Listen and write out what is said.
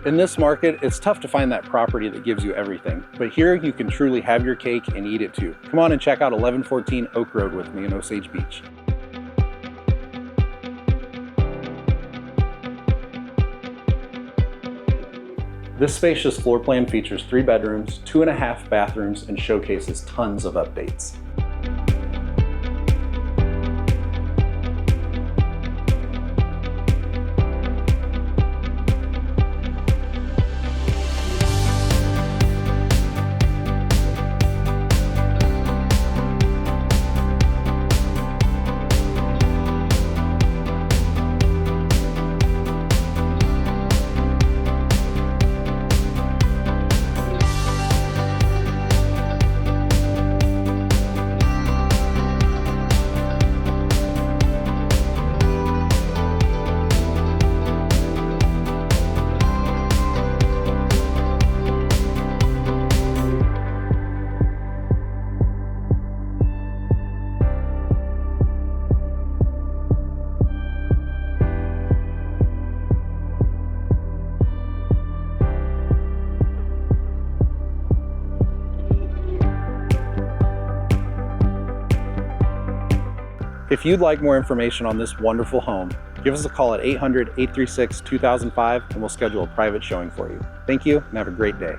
In this market, it's tough to find that property that gives you everything, but here you can truly have your cake and eat it too. Come on and check out 1114 Oak Road with me in Osage Beach. This spacious floor plan features 3 bedrooms, 2.5 bathrooms, and showcases tons of updates. If you'd like more information on this wonderful home, give us a call at 800-836-2005 and we'll schedule a private showing for you. Thank you and have a great day.